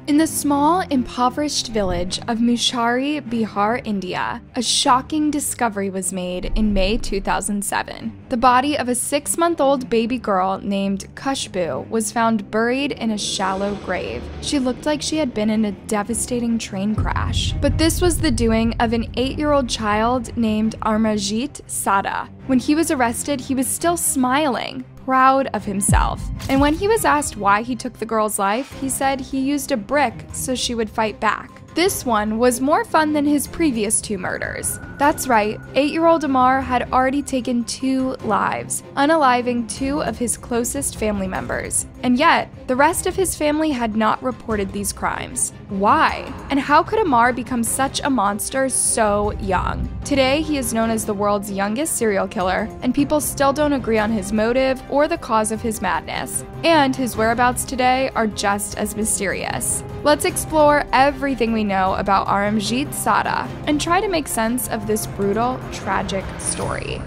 In the small, impoverished village of Musahari, Bihar, India, a shocking discovery was made in May 2007. The body of a 6-month-old baby girl named Kushboo was found buried in a shallow grave. She looked like she had been in a devastating train crash. But this was the doing of an 8-year-old child named Amarjeet Sada. When he was arrested, he was still smiling, proud of himself. And when he was asked why he took the girl's life, he said he used a brick so she would fight back. This one was more fun than his previous 2 murders. That's right, 8-year-old Amar had already taken 2 lives, unaliving 2 of his closest family members. And yet, the rest of his family had not reported these crimes. Why? And how could Amar become such a monster so young? Today, he is known as the world's youngest serial killer, and people still don't agree on his motive or the cause of his madness. And his whereabouts today are just as mysterious. Let's explore everything we know about Amarjeet Sada and try to make sense of this brutal, tragic story.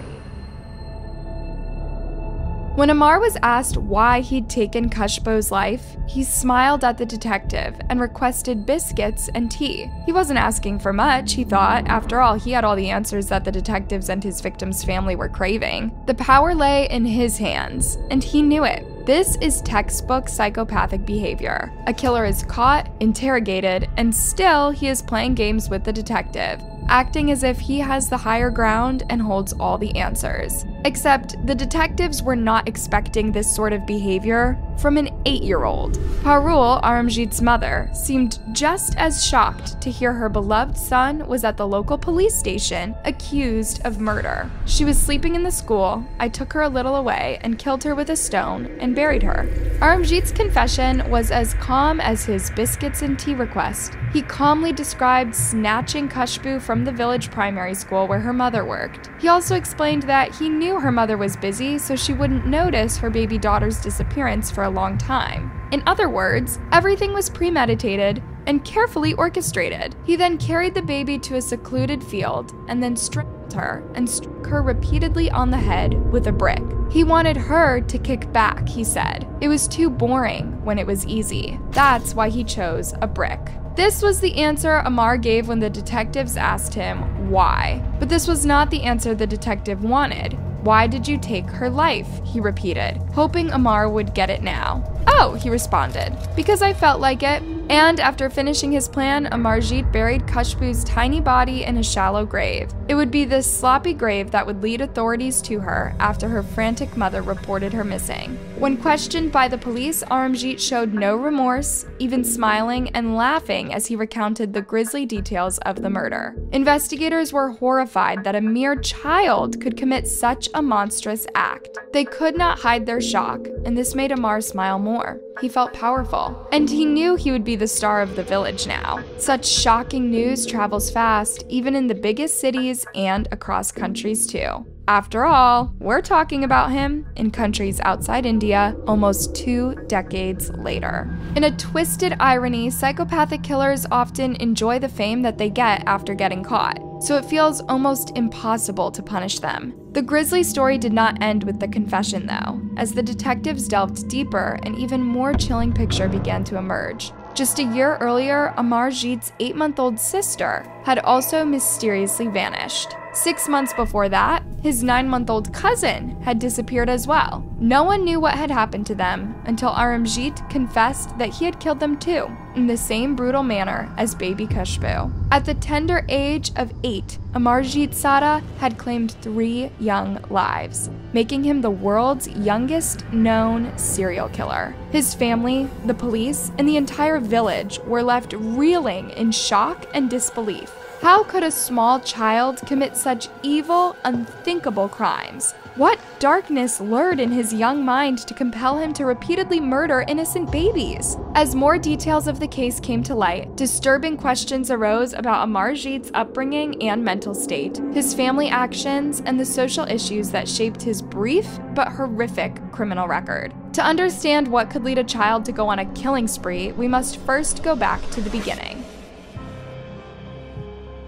When Amar was asked why he'd taken Kushboo's life, he smiled at the detective and requested biscuits and tea. He wasn't asking for much, he thought. After all, he had all the answers that the detectives and his victim's family were craving. The power lay in his hands, and he knew it. This is textbook psychopathic behavior. A killer is caught, interrogated, and still he is playing games with the detective, acting as if he has the higher ground and holds all the answers. Except the detectives were not expecting this sort of behavior from an 8-year-old. Parul, Amarjeet's mother, seemed just as shocked to hear her beloved son was at the local police station accused of murder. She was sleeping in the school. I took her a little away and killed her with a stone and buried her. Amarjeet's confession was as calm as his biscuits and tea request. He calmly described snatching Kushboo from the village primary school where her mother worked. He also explained that he knew her mother was busy, so she wouldn't notice her baby daughter's disappearance for a long time. In other words, everything was premeditated and carefully orchestrated. He then carried the baby to a secluded field and then strangled her and struck her repeatedly on the head with a brick. He wanted her to kick back, he said. It was too boring when it was easy. That's why he chose a brick. This was the answer Amar gave when the detectives asked him why. But this was not the answer the detective wanted. "Why did you take her life?" he repeated, hoping Amar would get it now. "Oh," he responded, "because I felt like it." And after finishing his plan, Amarjeet buried Kushboo's tiny body in a shallow grave. It would be this sloppy grave that would lead authorities to her after her frantic mother reported her missing. When questioned by the police, Amarjeet showed no remorse, even smiling and laughing as he recounted the grisly details of the murder. Investigators were horrified that a mere child could commit such a monstrous act. They could not hide their shock, and this made Amar smile more. He felt powerful, and he knew he would be the star of the village now. Such shocking news travels fast, even in the biggest cities and across countries too. After all, we're talking about him in countries outside India almost 2 decades later. In a twisted irony, psychopathic killers often enjoy the fame that they get after getting caught, so it feels almost impossible to punish them. The grisly story did not end with the confession, though. As the detectives delved deeper, an even more chilling picture began to emerge. Just a year earlier, Amarjeet's 8-month-old sister had also mysteriously vanished. 6 months before that, his 9-month-old cousin had disappeared as well. No one knew what had happened to them until Amarjeet confessed that he had killed them too, in the same brutal manner as baby Kushboo. At the tender age of 8, Amarjeet Sada had claimed 3 young lives, making him the world's youngest known serial killer. His family, the police, and the entire village were left reeling in shock and disbelief. How could a small child commit such evil, unthinkable crimes? What darkness lured in his young mind to compel him to repeatedly murder innocent babies? As more details of the case came to light, disturbing questions arose about Amarjeet's upbringing and mental state, his family actions, and the social issues that shaped his brief but horrific criminal record. To understand what could lead a child to go on a killing spree, we must first go back to the beginning.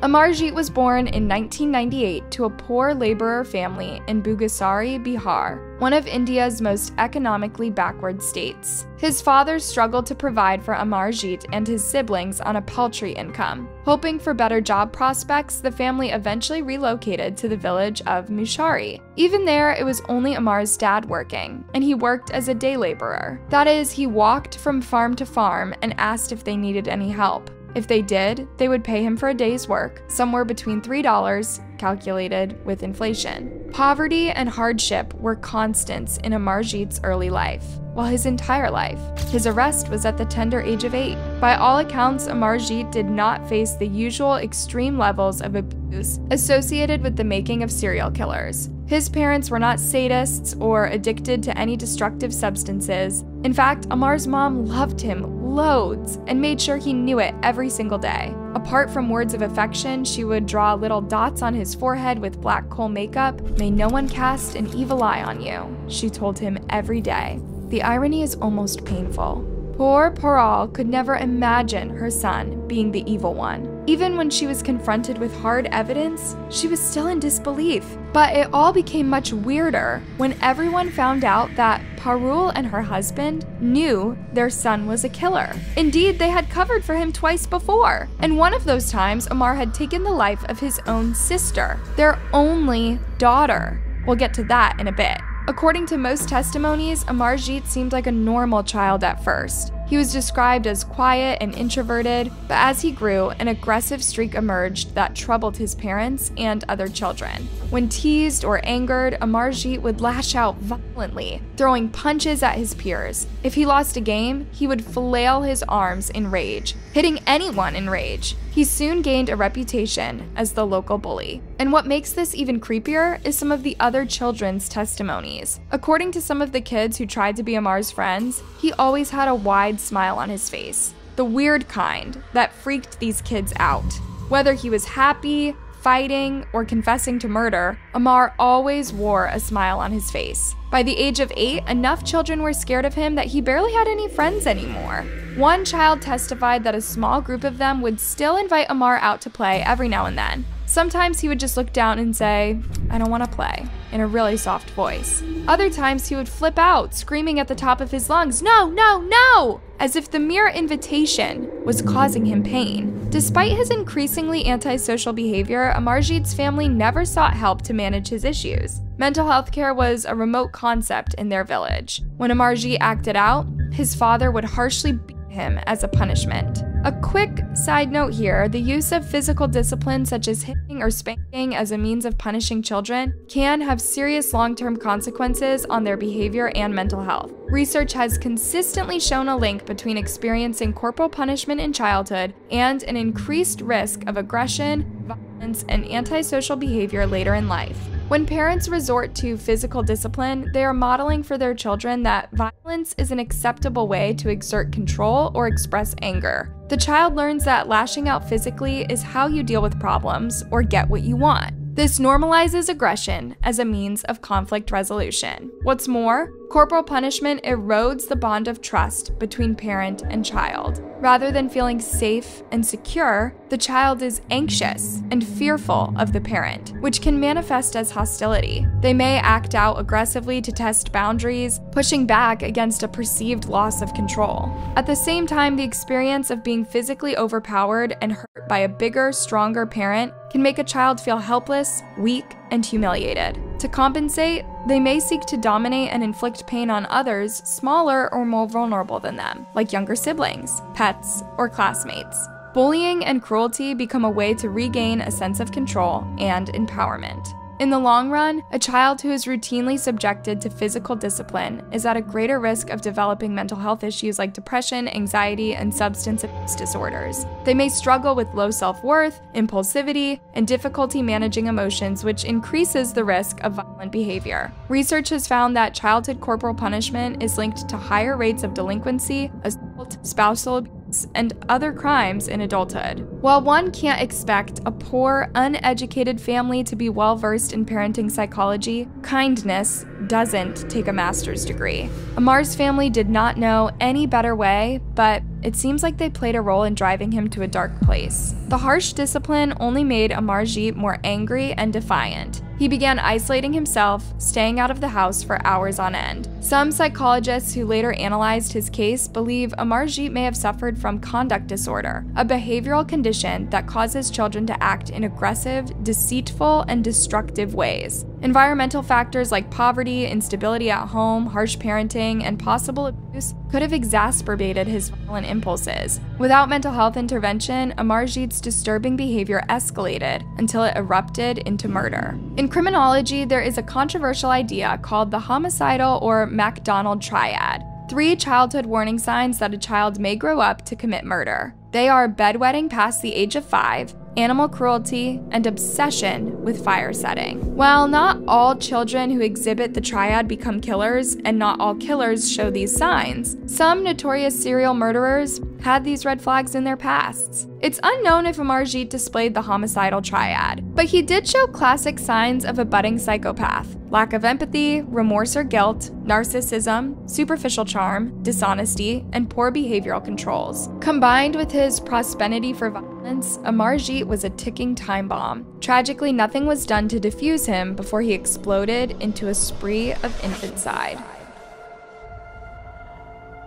Amarjeet was born in 1998 to a poor laborer family in Musahari, Bihar, one of India's most economically backward states. His father struggled to provide for Amarjeet and his siblings on a paltry income. Hoping for better job prospects, the family eventually relocated to the village of Musahari. Even there, it was only Amar's dad working, and he worked as a day laborer. That is, he walked from farm to farm and asked if they needed any help. If they did, they would pay him for a day's work, somewhere between $3, calculated with inflation. Poverty and hardship were constants in Amarjeet's early life, well, his entire life. His arrest was at the tender age of 8. By all accounts, Amarjeet did not face the usual extreme levels of abuse associated with the making of serial killers. His parents were not sadists or addicted to any destructive substances. In fact, Amar's mom loved him loads and made sure he knew it every single day. Apart from words of affection, she would draw little dots on his forehead with black coal makeup. "May no one cast an evil eye on you," she told him every day. The irony is almost painful. Poor Paral could never imagine her son being the evil one. Even when she was confronted with hard evidence, she was still in disbelief. But it all became much weirder when everyone found out that Parul and her husband knew their son was a killer. Indeed, they had covered for him twice before. And one of those times, Amar had taken the life of his own sister, their only daughter. We'll get to that in a bit. According to most testimonies, Amarjeet seemed like a normal child at first. He was described as quiet and introverted, but as he grew, an aggressive streak emerged that troubled his parents and other children. When teased or angered, Amarjeet would lash out violently, throwing punches at his peers. If he lost a game, he would flail his arms in rage, hitting anyone in rage. He soon gained a reputation as the local bully. And what makes this even creepier is some of the other children's testimonies. According to some of the kids who tried to be Amar's friends, he always had a wide smile on his face, the weird kind that freaked these kids out. Whether he was happy, fighting, or confessing to murder, Amar always wore a smile on his face. By the age of 8, enough children were scared of him that he barely had any friends anymore. One child testified that a small group of them would still invite Amar out to play every now and then. Sometimes he would just look down and say, "I don't want to play," in a really soft voice. Other times he would flip out, screaming at the top of his lungs, "No, no, no!" as if the mere invitation was causing him pain. Despite his increasingly antisocial behavior, Amarjeet's family never sought help to manage his issues. Mental health care was a remote concept in their village. When Amarjeet acted out, his father would harshly beat him as a punishment. A quick side note here, the use of physical discipline such as hitting or spanking as a means of punishing children can have serious long-term consequences on their behavior and mental health. Research has consistently shown a link between experiencing corporal punishment in childhood and an increased risk of aggression, violence, and antisocial behavior later in life. When parents resort to physical discipline, they are modeling for their children that violence is an acceptable way to exert control or express anger. The child learns that lashing out physically is how you deal with problems or get what you want. This normalizes aggression as a means of conflict resolution. What's more, corporal punishment erodes the bond of trust between parent and child. Rather than feeling safe and secure, the child is anxious and fearful of the parent, which can manifest as hostility. They may act out aggressively to test boundaries, pushing back against a perceived loss of control. At the same time, the experience of being physically overpowered and hurt by a bigger, stronger parent can make a child feel helpless, weak, and humiliated. To compensate, they may seek to dominate and inflict pain on others smaller or more vulnerable than them, like younger siblings, pets, or classmates. Bullying and cruelty become a way to regain a sense of control and empowerment. In the long run, a child who is routinely subjected to physical discipline is at a greater risk of developing mental health issues like depression, anxiety, and substance abuse disorders. They may struggle with low self-worth, impulsivity, and difficulty managing emotions, which increases the risk of violent behavior. Research has found that childhood corporal punishment is linked to higher rates of delinquency, assault, spousal abuse, and other crimes in adulthood. While one can't expect a poor, uneducated family to be well-versed in parenting psychology, kindness doesn't take a master's degree. Amar's family did not know any better way, but it seems like they played a role in driving him to a dark place. The harsh discipline only made Amarjeet more angry and defiant. He began isolating himself, staying out of the house for hours on end. Some psychologists who later analyzed his case believe Amarjeet may have suffered from conduct disorder, a behavioral condition that causes children to act in aggressive, deceitful, and destructive ways. Environmental factors like poverty, instability at home, harsh parenting, and possible abuse could have exacerbated his violent impulses. Without mental health intervention, Amarjeet's disturbing behavior escalated until it erupted into murder. In criminology, there is a controversial idea called the homicidal or MacDonald triad. 3 childhood warning signs that a child may grow up to commit murder. They are bedwetting past the age of 5, animal cruelty, and obsession with fire setting. While not all children who exhibit the triad become killers, and not all killers show these signs, some notorious serial murderers had these red flags in their pasts. It's unknown if Amarjeet displayed the homicidal triad, but he did show classic signs of a budding psychopath: lack of empathy, remorse or guilt, narcissism, superficial charm, dishonesty, and poor behavioral controls. Combined with his propensity for violence, Amarjeet was a ticking time bomb. Tragically, nothing was done to defuse him before he exploded into a spree of infanticide.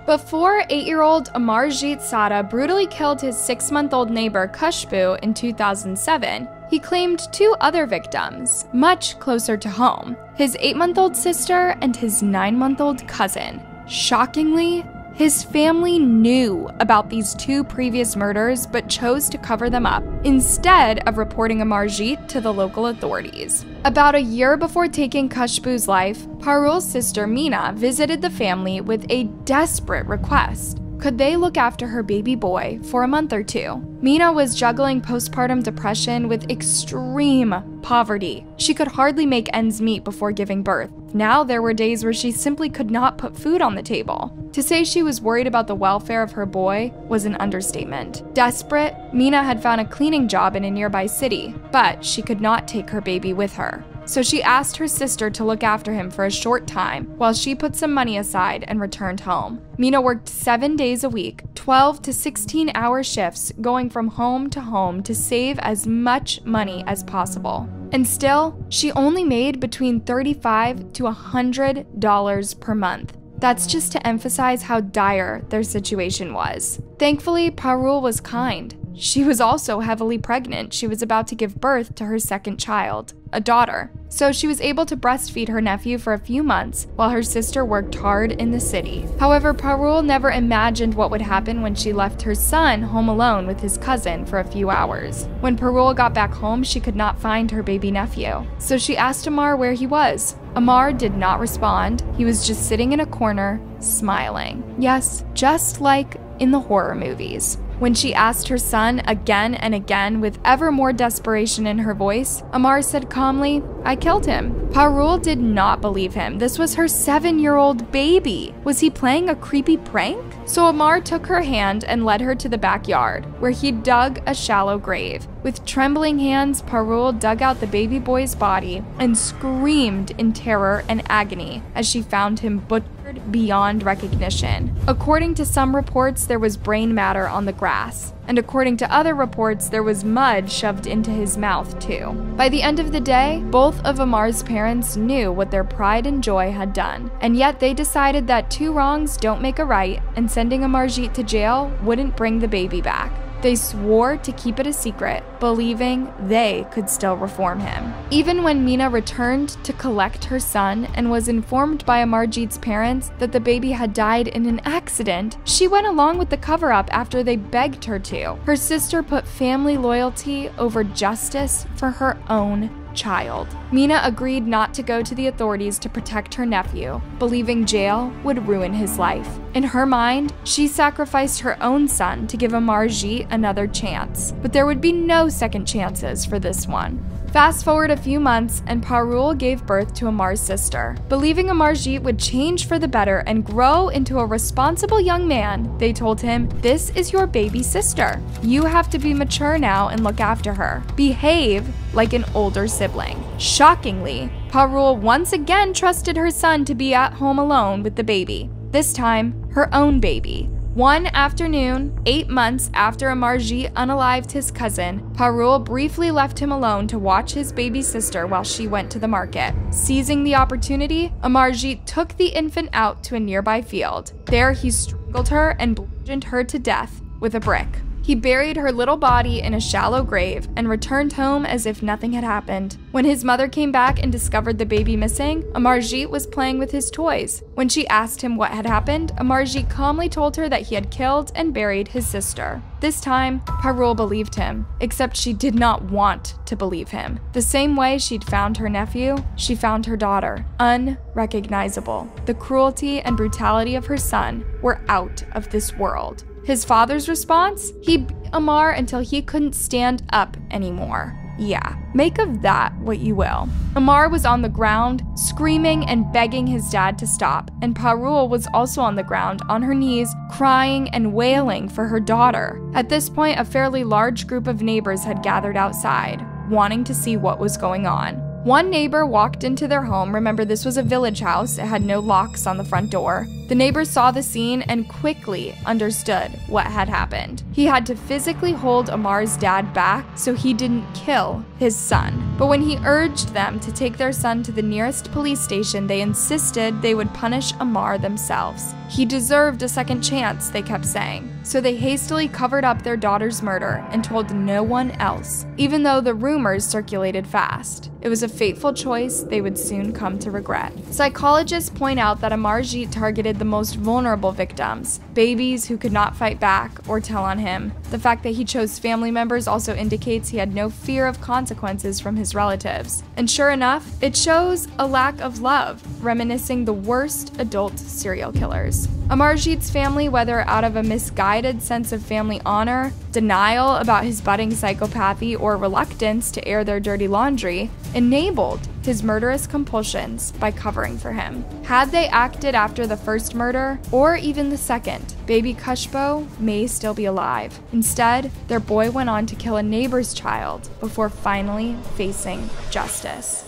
Before 8-year-old Amarjeet Sada brutally killed his 6-month-old neighbor Kushboo in 2007, he claimed 2 other victims, much closer to home: his 8-month-old sister and his 9-month-old cousin. Shockingly, his family knew about these 2 previous murders but chose to cover them up, instead of reporting Amarjeet to the local authorities. About a year before taking Kushboo's life, Parul's sister Meena visited the family with a desperate request. Could they look after her baby boy for a month or 2? Meena was juggling postpartum depression with extreme poverty. She could hardly make ends meet before giving birth. Now there were days where she simply could not put food on the table. To say she was worried about the welfare of her boy was an understatement. Desperate, Meena had found a cleaning job in a nearby city, but she could not take her baby with her. So she asked her sister to look after him for a short time while she put some money aside and returned home. Meena worked 7 days a week, 12 to 16-hour shifts, going from home to save as much money as possible. And still, she only made between $35 to $100 per month. That's just to emphasize how dire their situation was. Thankfully, Parul was kind. She was also heavily pregnant. She was about to give birth to her 2nd child, a daughter. So she was able to breastfeed her nephew for a few months while her sister worked hard in the city. However, Parul never imagined what would happen when she left her son home alone with his cousin for a few hours. When Parul got back home, she could not find her baby nephew. So she asked Amar where he was. Amar did not respond. He was just sitting in a corner, smiling. Yes, just like in the horror movies. When she asked her son again and again with ever more desperation in her voice, Amar said calmly, "I killed him." Parul did not believe him. This was her 7-year-old baby. Was he playing a creepy prank? So Amar took her hand and led her to the backyard, where he dug a shallow grave. With trembling hands, Parul dug out the baby boy's body and screamed in terror and agony as she found him butchered beyond recognition. According to some reports, there was brain matter on the grass, and according to other reports, there was mud shoved into his mouth too. By the end of the day, both of Amar's parents knew what their pride and joy had done, and yet they decided that 2 wrongs don't make a right, and sending Amarjeet to jail wouldn't bring the baby back. They swore to keep it a secret, believing they could still reform him. Even when Meena returned to collect her son and was informed by Amarjeet's parents that the baby had died in an accident, she went along with the cover-up after they begged her to. Her sister put family loyalty over justice for her own child. Meena agreed not to go to the authorities to protect her nephew, believing jail would ruin his life. In her mind, she sacrificed her own son to give Amarjeet another chance, but there would be no second chances for this one. Fast forward a few months, and Parul gave birth to Amar's sister. Believing Amarjeet would change for the better and grow into a responsible young man, they told him, "This is your baby sister. You have to be mature now and look after her. Behave like an older sibling." Shockingly, Parul once again trusted her son to be at home alone with the baby. This time, her own baby. One afternoon, 8 months after Amarjeet unalived his cousin, Parul briefly left him alone to watch his baby sister while she went to the market. Seizing the opportunity, Amarjeet took the infant out to a nearby field. There, he strangled her and bludgeoned her to death with a brick. He buried her little body in a shallow grave and returned home as if nothing had happened. When his mother came back and discovered the baby missing, Amarjeet was playing with his toys. When she asked him what had happened, Amarjeet calmly told her that he had killed and buried his sister. This time, Parul believed him, except she did not want to believe him. The same way she'd found her nephew, she found her daughter, unrecognizable. The cruelty and brutality of her son were out of this world. His father's response? He beat Amar until he couldn't stand up anymore. Yeah, make of that what you will. Amar was on the ground, screaming and begging his dad to stop, and Parul was also on the ground, on her knees, crying and wailing for her daughter. At this point, a fairly large group of neighbors had gathered outside, wanting to see what was going on. One neighbor walked into their home. Remember, this was a village house. It had no locks on the front door. The neighbor saw the scene and quickly understood what had happened. He had to physically hold Amar's dad back so he didn't kill his son. But when he urged them to take their son to the nearest police station, they insisted they would punish Amar themselves. He deserved a second chance, they kept saying. So they hastily covered up their daughter's murder and told no one else, even though the rumors circulated fast. It was a fateful choice they would soon come to regret. Psychologists point out that Amarjeet targeted the most vulnerable victims, babies who could not fight back or tell on him. The fact that he chose family members also indicates he had no fear of consequences from his relatives. And sure enough, it shows a lack of love, reminiscing the worst adult serial killers. Amarjeet's family, whether out of a misguided sense of family honor, denial about his budding psychopathy, or reluctance to air their dirty laundry, enabled his murderous compulsions by covering for him. Had they acted after the first murder, or even the second, baby Kushboo may still be alive. Instead, their boy went on to kill a neighbor's child before finally facing justice.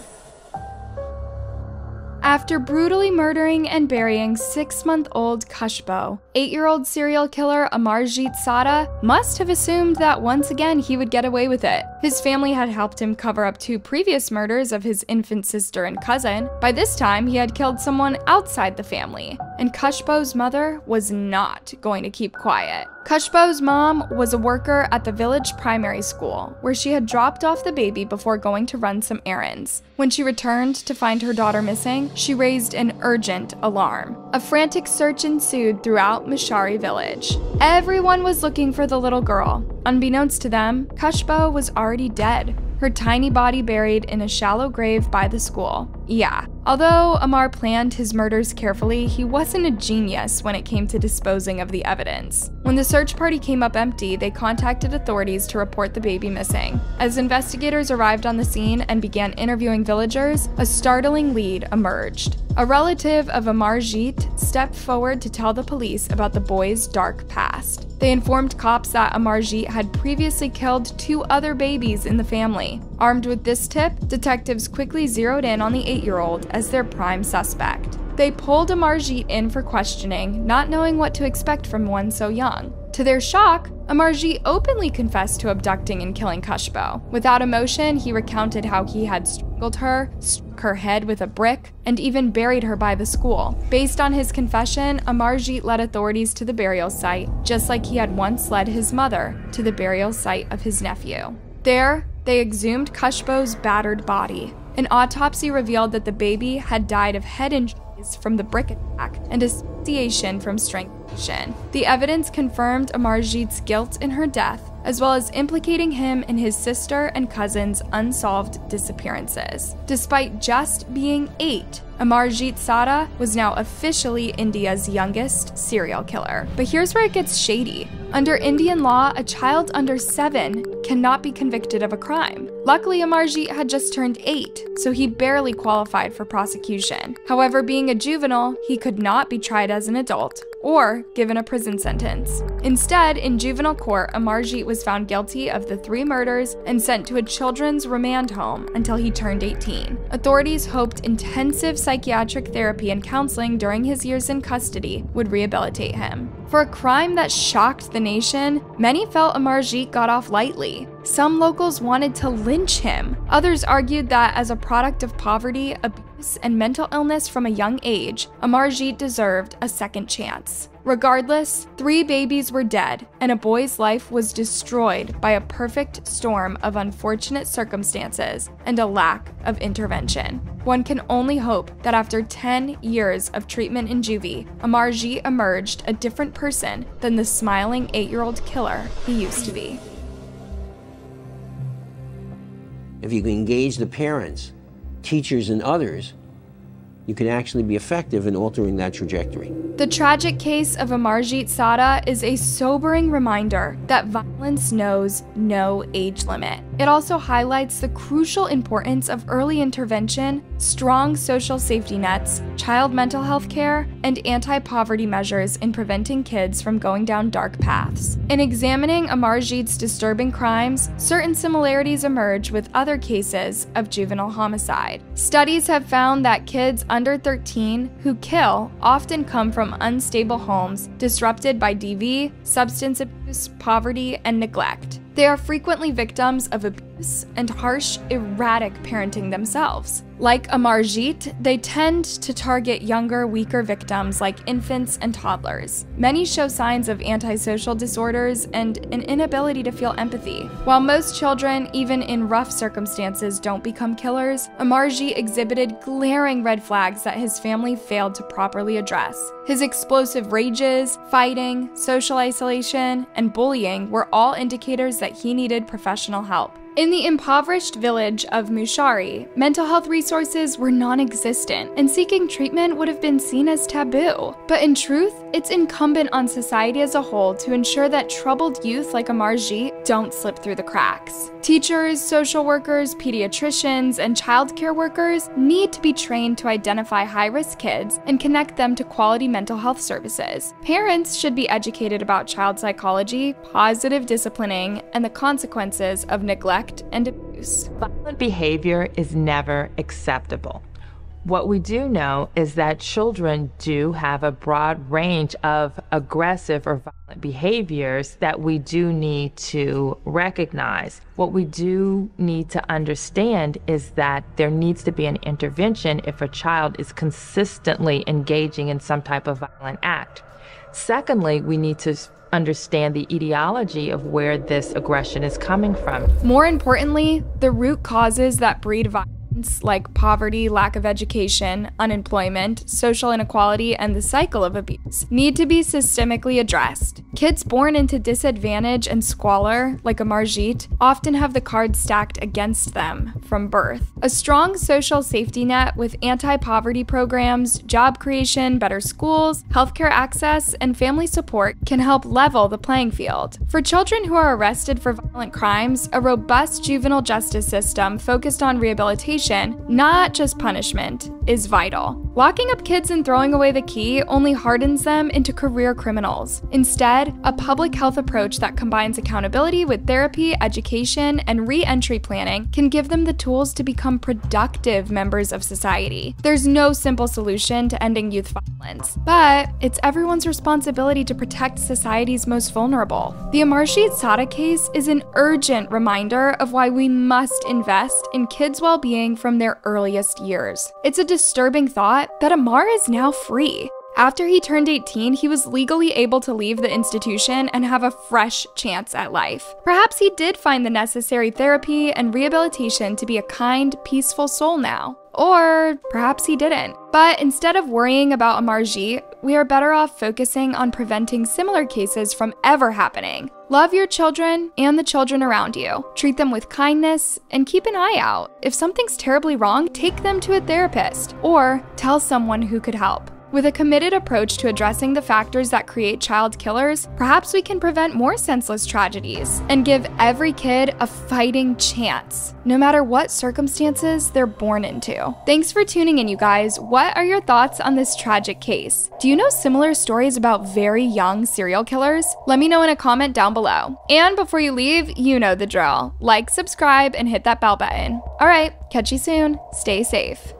After brutally murdering and burying 6-month-old Kushboo, 8-year-old serial killer Amarjeet Sada must have assumed that once again he would get away with it. His family had helped him cover up 2 previous murders of his infant sister and cousin. By this time, he had killed someone outside the family, and Kushboo's mother was not going to keep quiet. Kushboo's mom was a worker at the village primary school, where she had dropped off the baby before going to run some errands. When she returned to find her daughter missing, she raised an urgent alarm. A frantic search ensued throughout Musahari village. Everyone was looking for the little girl. Unbeknownst to them, Kushboo was already dead, her tiny body buried in a shallow grave by the school. Yeah, although Amar planned his murders carefully, he wasn't a genius when it came to disposing of the evidence. When the search party came up empty, they contacted authorities to report the baby missing. As investigators arrived on the scene and began interviewing villagers, a startling lead emerged. A relative of Amarjeet stepped forward to tell the police about the boy's dark past. They informed cops that Amarjeet had previously killed 2 other babies in the family. Armed with this tip, detectives quickly zeroed in on the 8-year-old as their prime suspect. They pulled Amarjeet in for questioning, not knowing what to expect from one so young. To their shock, Amarjeet openly confessed to abducting and killing Kushboo. Without emotion, he recounted how he had strangled her, struck her head with a brick, and even buried her by the school. Based on his confession, Amarjeet led authorities to the burial site, just like he had once led his mother to the burial site of his nephew. There, they exhumed Kushboo's battered body. An autopsy revealed that the baby had died of head injuries from the brick attack and asphyxiation from strangulation. The evidence confirmed Amarjeet's guilt in her death, as well as implicating him in his sister and cousin's unsolved disappearances. Despite just being 8, Amarjeet Sada was now officially India's youngest serial killer. But here's where it gets shady. Under Indian law, a child under 7 cannot be convicted of a crime. Luckily, Amarjeet had just turned 8, so he barely qualified for prosecution. However, being a juvenile, he could not be tried as an adult or given a prison sentence. Instead, in juvenile court, Amarjeet was found guilty of the 3 murders and sent to a children's remand home until he turned 18. Authorities hoped intensive psychiatric therapy and counseling during his years in custody would rehabilitate him. For a crime that shocked the nation, many felt Amarjeet got off lightly. Some locals wanted to lynch him. Others argued that as a product of poverty, abuse, and mental illness from a young age, Amarjeet deserved a second chance. Regardless, 3 babies were dead, and a boy's life was destroyed by a perfect storm of unfortunate circumstances and a lack of intervention. One can only hope that after 10 years of treatment in juvie, Amarjeet emerged a different person than the smiling 8-year-old killer he used to be. If you can engage the parents, teachers, and others, you can actually be effective in altering that trajectory. The tragic case of Amarjeet Sada is a sobering reminder that violence knows no age limit. It also highlights the crucial importance of early intervention, strong social safety nets, child mental health care, and anti-poverty measures in preventing kids from going down dark paths. In examining Amarjeet's disturbing crimes, certain similarities emerge with other cases of juvenile homicide. Studies have found that kids under 13 who kill often come from unstable homes disrupted by DV, substance abuse, poverty, and neglect. They are frequently victims of abuse and harsh, erratic parenting themselves. Like Amarjeet, they tend to target younger, weaker victims like infants and toddlers. Many show signs of antisocial disorders and an inability to feel empathy. While most children, even in rough circumstances, don't become killers, Amarjeet exhibited glaring red flags that his family failed to properly address. His explosive rages, fighting, social isolation, and bullying were all indicators that he needed professional help. In the impoverished village of Musahari, mental health resources were non-existent, and seeking treatment would have been seen as taboo. But in truth, it's incumbent on society as a whole to ensure that troubled youth like Amarjeet don't slip through the cracks. Teachers, social workers, pediatricians, and childcare workers need to be trained to identify high-risk kids and connect them to quality mental health services. Parents should be educated about child psychology, positive disciplining, and the consequences of neglect and abuse. Violent behavior is never acceptable. What we do know is that children do have a broad range of aggressive or violent behaviors that we do need to recognize. What we do need to understand is that there needs to be an intervention if a child is consistently engaging in some type of violent act. Secondly, we need to understand the etiology of where this aggression is coming from. More importantly, the root causes that breed violence, like poverty, lack of education, unemployment, social inequality, and the cycle of abuse, need to be systemically addressed. Kids born into disadvantage and squalor, like Amarjeet, often have the cards stacked against them from birth. A strong social safety net with anti-poverty programs, job creation, better schools, healthcare access, and family support can help level the playing field. For children who are arrested for violent crimes, a robust juvenile justice system focused on rehabilitation, not just punishment, is vital. Locking up kids and throwing away the key only hardens them into career criminals. Instead, a public health approach that combines accountability with therapy, education, and re-entry planning can give them the tools to become productive members of society. There's no simple solution to ending youth violence, but it's everyone's responsibility to protect society's most vulnerable. The Amarjeet Sada case is an urgent reminder of why we must invest in kids' well-being from their earliest years. It's a disturbing thought that Amar is now free. After he turned 18, he was legally able to leave the institution and have a fresh chance at life. Perhaps he did find the necessary therapy and rehabilitation to be a kind, peaceful soul now. Or perhaps he didn't. But instead of worrying about Amarjeet, we are better off focusing on preventing similar cases from ever happening. Love your children and the children around you. Treat them with kindness and keep an eye out. If something's terribly wrong, take them to a therapist or tell someone who could help. With a committed approach to addressing the factors that create child killers, perhaps we can prevent more senseless tragedies and give every kid a fighting chance, no matter what circumstances they're born into. Thanks for tuning in, you guys. What are your thoughts on this tragic case? Do you know similar stories about very young serial killers? Let me know in a comment down below. And before you leave, you know the drill. Like, subscribe, and hit that bell button. All right, catch you soon. Stay safe.